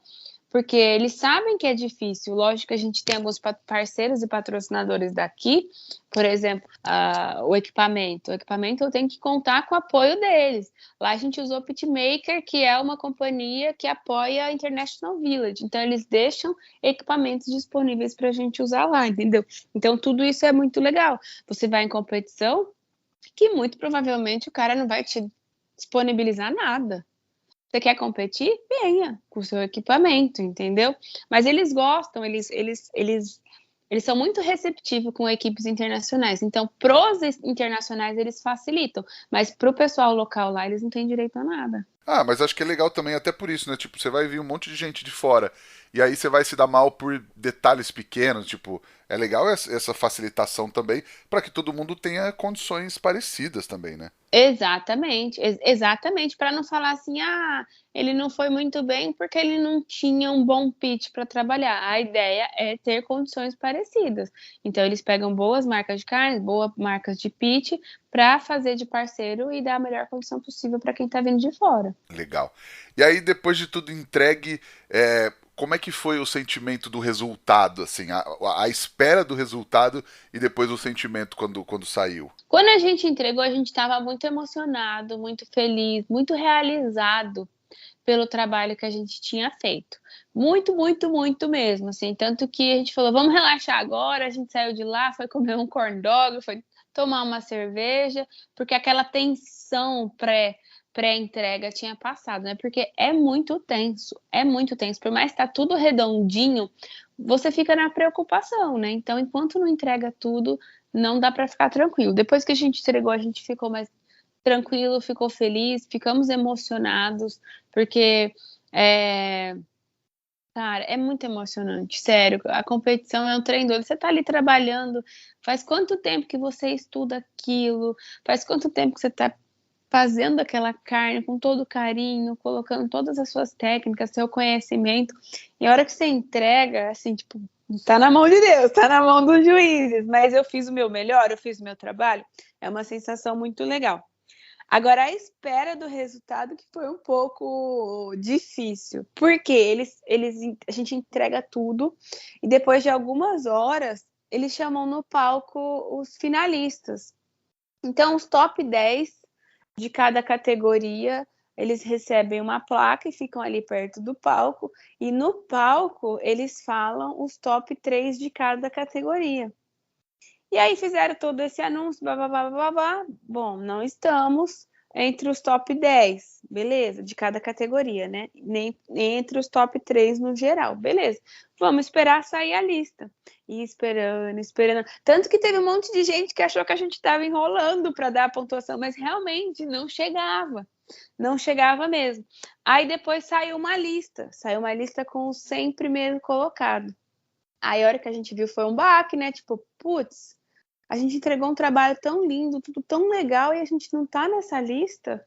Porque eles sabem que é difícil. Lógico que a gente tem alguns parceiros e patrocinadores daqui, por exemplo, o equipamento. O equipamento eu tenho que contar com o apoio deles. Lá a gente usou o Pitmaker, que é uma companhia que apoia a International Village. Então, eles deixam equipamentos disponíveis para a gente usar lá, entendeu? Então, tudo isso é muito legal. Você vai em competição, que muito provavelmente o cara não vai te disponibilizar nada. Você quer competir? Venha com o seu equipamento, entendeu? Mas eles gostam, eles são muito receptivos com equipes internacionais. Então, pros internacionais, eles facilitam. Mas pro pessoal local lá, eles não têm direito a nada. Ah, mas acho que é legal também, até por isso, né? Tipo, você vai vir um monte de gente de fora. E aí você vai se dar mal por detalhes pequenos. Tipo, é legal essa facilitação também, para que todo mundo tenha condições parecidas também, né? Exatamente, para não falar assim, ele não foi muito bem porque ele não tinha um bom pitch para trabalhar. A ideia é ter condições parecidas. Então eles pegam boas marcas de carne, boas marcas de pitch para fazer de parceiro e dar a melhor condição possível para quem está vindo de fora. Legal. E aí, depois de tudo entregue, como é que foi o sentimento do resultado, assim, a espera do resultado e depois o sentimento quando saiu? Quando a gente entregou, a gente estava muito emocionado, muito feliz, muito realizado pelo trabalho que a gente tinha feito. Muito, muito, muito mesmo, assim, tanto que a gente falou, vamos relaxar agora, a gente saiu de lá, foi comer um corn dog, foi tomar uma cerveja, porque aquela tensão pré-entrega tinha passado, né? Porque é muito tenso. Por mais que tá tudo redondinho, você fica na preocupação, né? Então, enquanto não entrega tudo, não dá para ficar tranquilo. Depois que a gente entregou, a gente ficou mais tranquilo, ficou feliz, ficamos emocionados, porque cara, é muito emocionante, sério. A competição é um trem doido. Você tá ali trabalhando, faz quanto tempo que você estuda aquilo? Faz quanto tempo que você tá fazendo aquela carne com todo carinho, colocando todas as suas técnicas, seu conhecimento, e a hora que você entrega, assim, tipo, tá na mão de Deus, tá na mão dos juízes, mas eu fiz o meu melhor, eu fiz o meu trabalho, é uma sensação muito legal. Agora, a espera do resultado que foi um pouco difícil, porque a gente entrega tudo, e depois de algumas horas, eles chamam no palco os finalistas. Então, os top 10 de cada categoria, eles recebem uma placa e ficam ali perto do palco, e no palco eles falam os top 3 de cada categoria. E aí fizeram todo esse anúncio, blá. Bom, não estamos entre os top 10, beleza, de cada categoria, né? Nem entre os top 3 no geral, beleza. Vamos esperar sair a lista. E esperando. Tanto que teve um monte de gente que achou que a gente estava enrolando para dar a pontuação, mas realmente não chegava. Não chegava mesmo. Aí depois saiu uma lista com os 100 primeiros colocados. Aí a hora que a gente viu foi um baque, né? Tipo, putz, a gente entregou um trabalho tão lindo, tudo tão legal e a gente não tá nessa lista.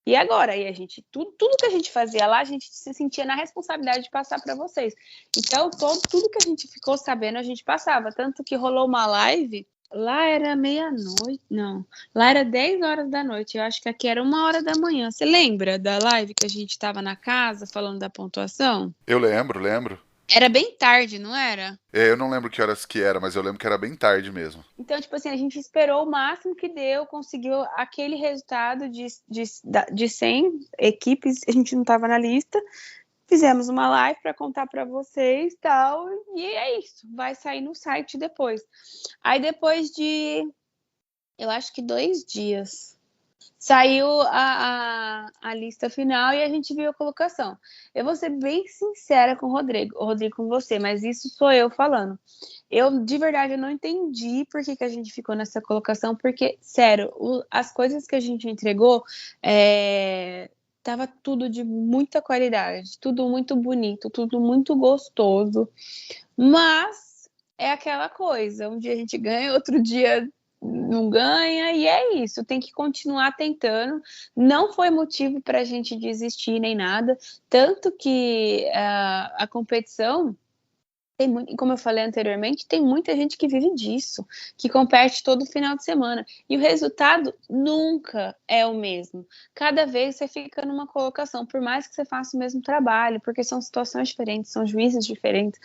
E agora? E a gente, tudo que a gente fazia lá, a gente se sentia na responsabilidade de passar para vocês. Então, tudo que a gente ficou sabendo, a gente passava. Tanto que rolou uma live, lá era meia-noite, não. Lá era 10 horas da noite, eu acho que aqui era 1 hora da manhã. Você lembra da live que a gente estava na casa falando da pontuação? Eu lembro. Era bem tarde, não era? Eu não lembro que horas que era, mas eu lembro que era bem tarde mesmo. Então, tipo assim, a gente esperou o máximo que deu, conseguiu aquele resultado de 100 equipes, a gente não estava na lista, fizemos uma live para contar para vocês e tal, e é isso, vai sair no site depois. Aí depois de, eu acho que 2 dias, saiu a lista final e a gente viu a colocação. Eu vou ser bem sincera com o Rodrigo com você, mas isso sou eu falando. Eu, de verdade, eu não entendi por que a gente ficou nessa colocação, porque, sério, as coisas que a gente entregou, tava tudo de muita qualidade, tudo muito bonito, tudo muito gostoso, mas é aquela coisa, um dia a gente ganha, outro dia não ganha, e é isso, tem que continuar tentando. Não foi motivo para a gente desistir nem nada, tanto que a competição tem muito, como eu falei anteriormente, tem muita gente que vive disso, que compete todo final de semana, e o resultado nunca é o mesmo. Cada vez você fica numa colocação, por mais que você faça o mesmo trabalho, porque são situações diferentes, são juízes diferentes,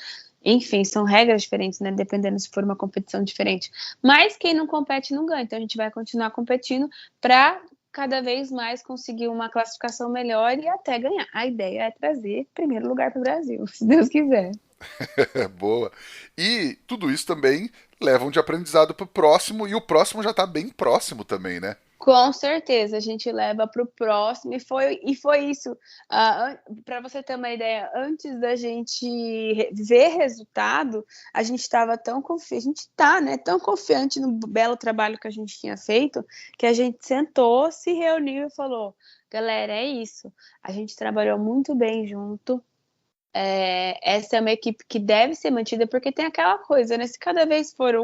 enfim, são regras diferentes, né? Dependendo se for uma competição diferente. Mas quem não compete não ganha. Então a gente vai continuar competindo para cada vez mais conseguir uma classificação melhor e até ganhar. A ideia é trazer primeiro lugar para o Brasil, se Deus quiser. Boa. E tudo isso também leva de aprendizado pro próximo, e o próximo já tá bem próximo também, né? Com certeza, a gente leva para o próximo, e foi isso. Para você ter uma ideia, antes da gente ver resultado, a gente estava tão confiante, a gente está, né, tão confiante no belo trabalho que a gente tinha feito, que a gente sentou, se reuniu e falou: galera, é isso, a gente trabalhou muito bem junto. Essa é uma equipe que deve ser mantida, porque tem aquela coisa, né? Se cada vez for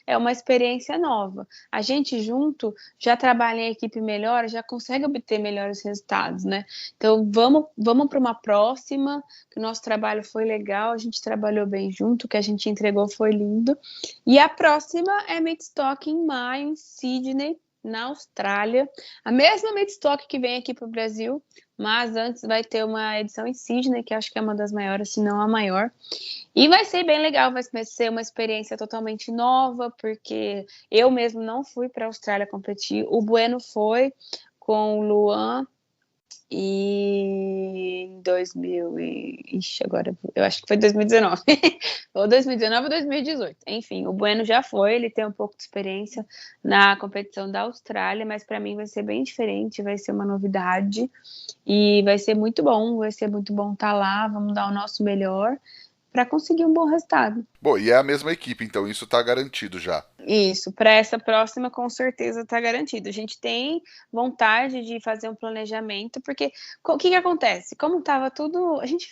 é uma experiência nova. A gente junto já trabalha em equipe melhor, já consegue obter melhores resultados, né? Então vamos para uma próxima, que o nosso trabalho foi legal, a gente trabalhou bem junto, o que a gente entregou foi lindo. E a próxima é Midstock em maio, em Sydney, na Austrália. A mesma Midstock que vem aqui para o Brasil, mas antes vai ter uma edição em Sydney, que acho que é uma das maiores, se não a maior. E vai ser bem legal, vai ser uma experiência totalmente nova, porque eu mesmo não fui para a Austrália competir. O Bueno foi com o Luan e em 2000 Ixi, agora eu acho que foi 2019 ou 2019 ou 2018, enfim, o Bueno já foi, ele tem um pouco de experiência na competição da Austrália, mas para mim vai ser bem diferente, vai ser uma novidade e vai ser muito bom estar lá, vamos dar o nosso melhor para conseguir um bom resultado. Bom, e é a mesma equipe, então isso tá garantido já. Isso, para essa próxima com certeza está garantido. A gente tem vontade de fazer um planejamento, porque o que acontece? Como estava tudo, a gente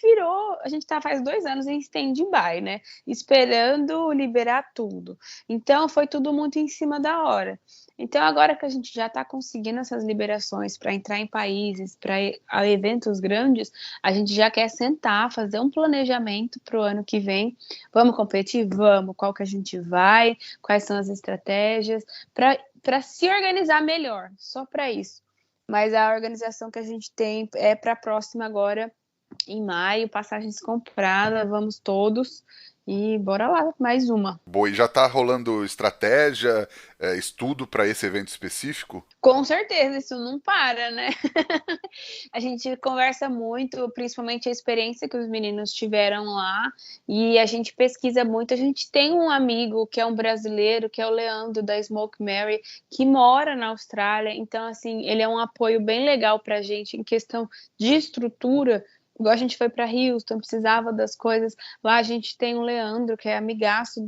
está faz 2 anos em stand-by, né? Esperando liberar tudo. Então foi tudo muito em cima da hora. Então agora que a gente já está conseguindo essas liberações para entrar em países, para eventos grandes, a gente já quer sentar, fazer um planejamento para o ano que vem. Vamos competir? Vamos. Qual que a gente vai? Quais são as estratégias? Para se organizar melhor, só para isso. Mas a organização que a gente tem é para a próxima agora, em maio, passagens compradas, vamos todos. E bora lá, mais uma. Boa, e já tá rolando estratégia, estudo para esse evento específico? Com certeza, isso não para, né? A gente conversa muito, principalmente a experiência que os meninos tiveram lá, e a gente pesquisa muito. A gente tem um amigo que é um brasileiro, que é o Leandro, da Smoke Mary, que mora na Austrália, então, assim, ele é um apoio bem legal pra gente em questão de estrutura. Igual a gente foi para Houston, precisava das coisas. Lá a gente tem o Leandro, que é amigaço,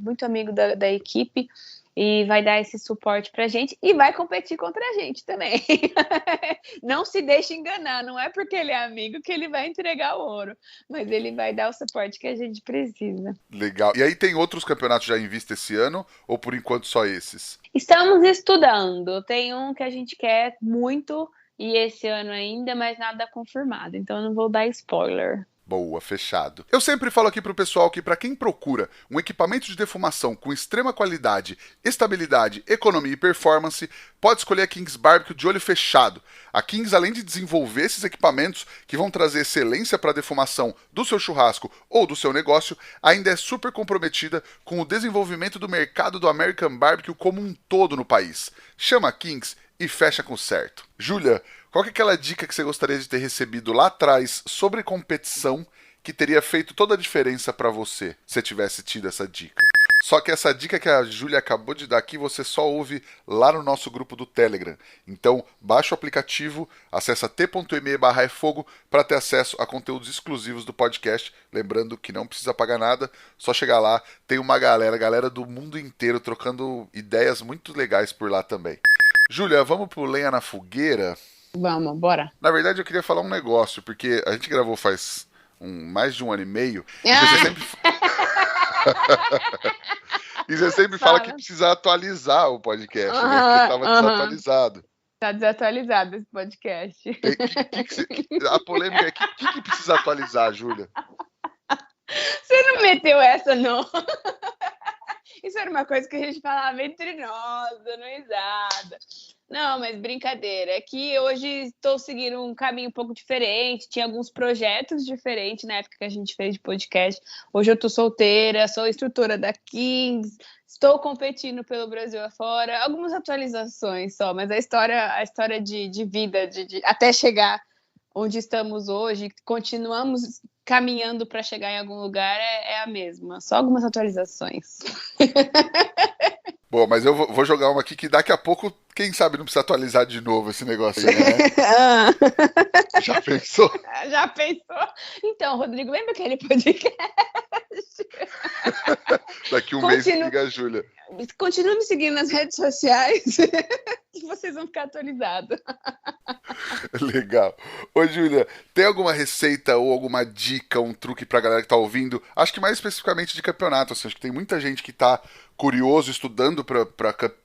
muito amigo da equipe, e vai dar esse suporte pra gente e vai competir contra a gente também. Não se deixe enganar, não é porque ele é amigo que ele vai entregar o ouro, mas ele vai dar o suporte que a gente precisa. Legal. E aí tem outros campeonatos já em vista esse ano, ou por enquanto só esses? Estamos estudando. Tem um que a gente quer muito e esse ano ainda, mas nada confirmado. Então eu não vou dar spoiler. Boa, fechado. Eu sempre falo aqui pro pessoal que para quem procura um equipamento de defumação com extrema qualidade, estabilidade, economia e performance, pode escolher a Kings Barbecue de olho fechado. A Kings, além de desenvolver esses equipamentos que vão trazer excelência para a defumação do seu churrasco ou do seu negócio, ainda é super comprometida com o desenvolvimento do mercado do American Barbecue como um todo no país. Chama a Kings e fecha com certo. Júlia, qual que é aquela dica que você gostaria de ter recebido lá atrás sobre competição que teria feito toda a diferença para você, se tivesse tido essa dica? Só que essa dica que a Júlia acabou de dar aqui, você só ouve lá no nosso grupo do Telegram. Então, baixa o aplicativo, acessa t.me/efogo para ter acesso a conteúdos exclusivos do podcast. Lembrando que não precisa pagar nada, só chegar lá. Tem uma galera do mundo inteiro trocando ideias muito legais por lá também. Júlia, vamos pro Lenha na Fogueira? Vamos, bora. Na verdade, eu queria falar um negócio, porque a gente gravou faz mais de 1 ano e meio, e você sempre... e você sempre fala que precisa atualizar o podcast, né? Porque estava desatualizado. Tá desatualizado esse podcast. A polêmica é que precisa atualizar, Júlia? Você não meteu essa, não? Isso era uma coisa que a gente falava entre nós, dando risada. Não, mas brincadeira. É que hoje estou seguindo um caminho um pouco diferente. Tinha alguns projetos diferentes na época que a gente fez de podcast. Hoje eu estou solteira, sou instrutora da Kings, estou competindo pelo Brasil afora. Algumas atualizações só, mas a história de vida, de até chegar onde estamos hoje, continuamos caminhando para chegar em algum lugar, é a mesma. Só algumas atualizações. Bom, mas eu vou jogar uma aqui que daqui a pouco, quem sabe, não precisa atualizar de novo esse negócio aí, né? Já pensou? Já pensou? Então, Rodrigo, lembra aquele podcast? Daqui um mês liga a Júlia. Continue me seguindo nas redes sociais que vocês vão ficar atualizados. Legal. Ô, Júlia, tem alguma receita ou alguma dica, um truque pra galera que tá ouvindo? Acho que mais especificamente de campeonato, assim, acho que tem muita gente que tá curioso, estudando pra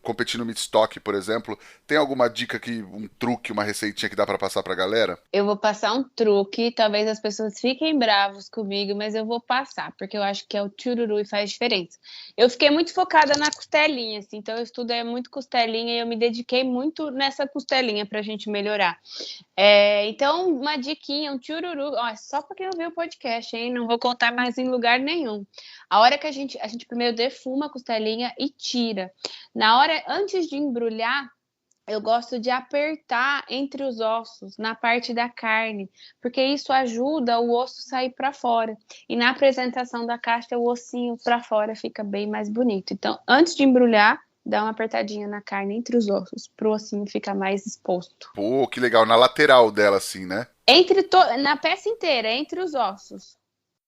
competir no Midstock, por exemplo. Tem alguma dica, um truque, uma receitinha que dá pra passar pra galera? Eu vou passar um truque, talvez as pessoas fiquem bravos comigo, mas eu vou passar, porque eu acho que é o tchururu e faz diferença. Eu fiquei muito focada na costelinha, assim, então eu estudei muito costelinha e eu me dediquei muito nessa costelinha pra gente melhorar. Então, uma diquinha, um tchururu, só pra quem ouviu o podcast, hein? Não vou contar mais em lugar nenhum. A hora que a gente primeiro defuma a costelinha e tira. Na hora, antes de embrulhar, eu gosto de apertar entre os ossos, na parte da carne, porque isso ajuda o osso sair para fora. E na apresentação da caixa, o ossinho para fora fica bem mais bonito. Então, antes de embrulhar, dá uma apertadinha na carne entre os ossos, pro ossinho ficar mais exposto. Pô, que legal, na lateral dela, assim, né? Na peça inteira, entre os ossos.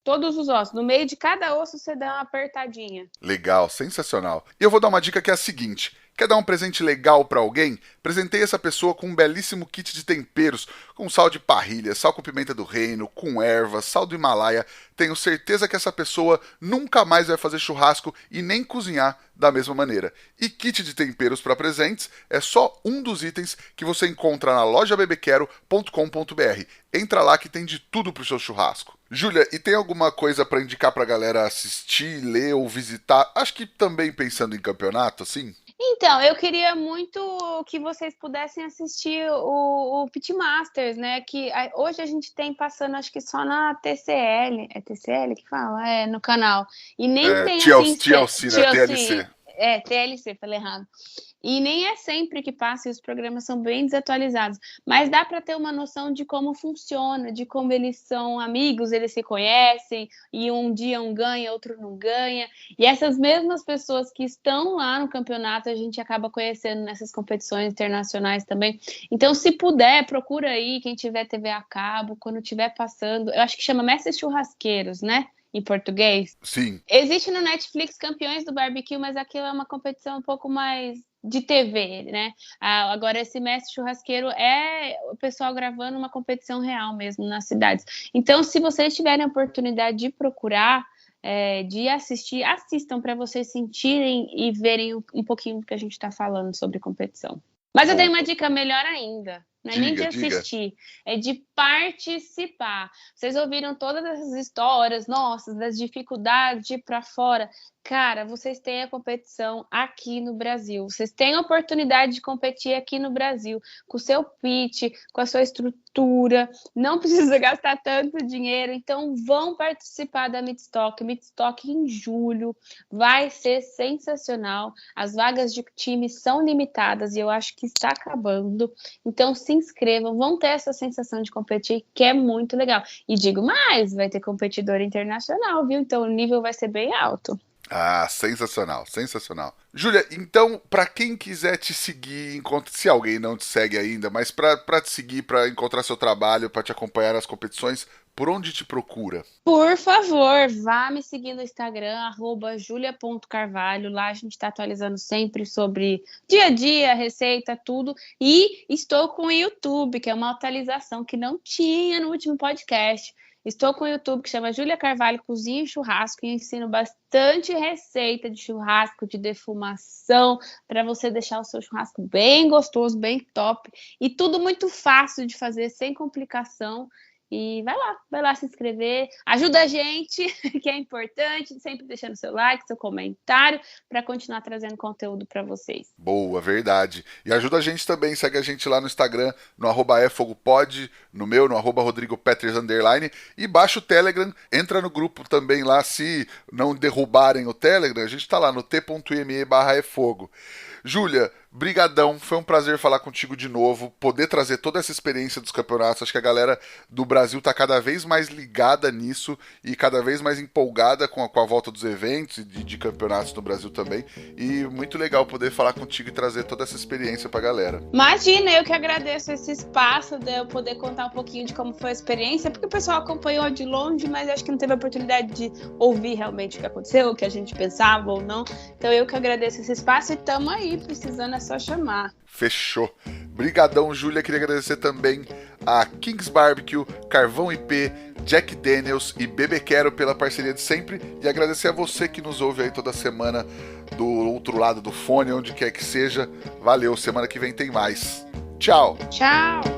Todos os ossos. No meio de cada osso, você dá uma apertadinha. Legal, sensacional. E eu vou dar uma dica que é a seguinte. Quer dar um presente legal pra alguém? Presenteie essa pessoa com um belíssimo kit de temperos, com sal de parrilha, sal com pimenta do reino, com ervas, sal do Himalaia. Tenho certeza que essa pessoa nunca mais vai fazer churrasco e nem cozinhar da mesma maneira. E kit de temperos para presentes é só um dos itens que você encontra na lojabebequero.com.br. Entra lá que tem de tudo pro seu churrasco. Júlia, e tem alguma coisa pra indicar pra galera assistir, ler ou visitar? Acho que também pensando em campeonato, assim? Então, eu queria muito que vocês pudessem assistir o Pitmasters, né? Que hoje a gente tem passando, acho que só na TCL. É TCL que fala? É, no canal. E nem tem TLC, né? TLC. TLC, falei errado. E nem é sempre que passa, e os programas são bem desatualizados. Mas dá para ter uma noção de como funciona, de como eles são amigos, eles se conhecem, e um dia um ganha, outro não ganha. E essas mesmas pessoas que estão lá no campeonato, a gente acaba conhecendo nessas competições internacionais também. Então, se puder, procura aí, quem tiver TV a cabo, quando estiver passando. Eu acho que chama Mestres Churrasqueiros, né? Em português. Sim. Existe no Netflix Campeões do Barbecue, mas aquilo é uma competição um pouco mais de TV, né? Agora, esse Mestre Churrasqueiro é o pessoal gravando uma competição real mesmo nas cidades. Então, se vocês tiverem a oportunidade de procurar, de assistir, assistam para vocês sentirem e verem um pouquinho do que a gente está falando sobre competição. Mas eu dei uma dica melhor ainda. Não é nem de assistir, é de participar. Vocês ouviram todas essas histórias nossas, das dificuldades de ir para fora. Cara, vocês têm a competição aqui no Brasil. Vocês têm a oportunidade de competir aqui no Brasil, com o seu pitch, com a sua estrutura. Não precisa gastar tanto dinheiro. Então, vão participar da Midstock. Midstock em julho. Vai ser sensacional. As vagas de time são limitadas e eu acho que está acabando. Então, se inscrevam. Vão ter essa sensação de competir, que é muito legal. E digo mais, vai ter competidor internacional, viu? Então, o nível vai ser bem alto. Ah, sensacional, sensacional. Júlia, então, para quem quiser te seguir, se alguém não te segue ainda, mas para te seguir, para encontrar seu trabalho, para te acompanhar nas competições, por onde te procura? Por favor, vá me seguir no Instagram, @julia.carvalho. Lá a gente está atualizando sempre sobre dia a dia, receita, tudo. E estou com o YouTube, que é uma atualização que não tinha no último podcast. Estou com o YouTube que chama Júlia Carvalho Cozinha e Churrasco e ensino bastante receita de churrasco, de defumação, para você deixar o seu churrasco bem gostoso, bem top. E tudo muito fácil de fazer, sem complicação. E vai lá se inscrever, ajuda a gente, que é importante, sempre deixando seu like, seu comentário, para continuar trazendo conteúdo para vocês. Boa, verdade. E ajuda a gente também, segue a gente lá no Instagram, no @efogopod, no meu, no @rodrigopeters_, e baixa o Telegram, entra no grupo também lá, se não derrubarem o Telegram, a gente tá lá no t.me/efogo. Júlia, brigadão, foi um prazer falar contigo de novo, poder trazer toda essa experiência dos campeonatos. Acho que a galera do Brasil está cada vez mais ligada nisso e cada vez mais empolgada com a volta dos eventos e de campeonatos no Brasil também. E muito legal poder falar contigo e trazer toda essa experiência pra galera. Imagina, eu que agradeço esse espaço de eu poder contar um pouquinho de como foi a experiência, porque o pessoal acompanhou de longe, mas acho que não teve a oportunidade de ouvir realmente o que aconteceu, o que a gente pensava ou não. Então eu que agradeço esse espaço e tamo aí, precisando é só chamar. Fechou. Brigadão, Júlia. Queria agradecer também a Kings Barbecue, Carvão IP, Jack Daniels e Bebê Quero pela parceria de sempre. E agradecer a você que nos ouve aí toda semana do outro lado do fone, onde quer que seja. Valeu, semana que vem tem mais. Tchau. Tchau.